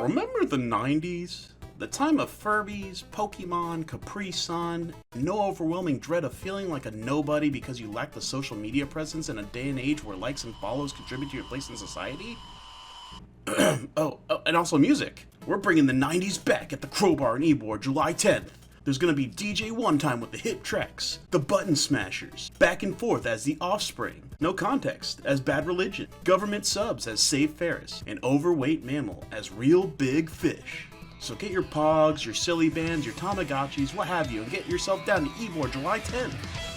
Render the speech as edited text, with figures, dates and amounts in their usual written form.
Remember the 90s? The time of Furbies, Pokemon, Capri-Sun, no overwhelming dread of feeling like a nobody because you lack the social media presence in a day and age where likes and follows contribute to your place in society? oh, and also music. We're bringing the 90s back at the Crowbar in Ybor, July 10th. There's gonna be DJ One Time with the hit tracks, the Button Smashers, Back and Forth as The Offspring, No Context as Bad Religion, Government Subs as Save Ferris, and Overweight Mammal as Real Big Fish. So get your Pogs, your Silly Bands, your Tamagotchis, what have you, and get yourself down to Ybor July 10th.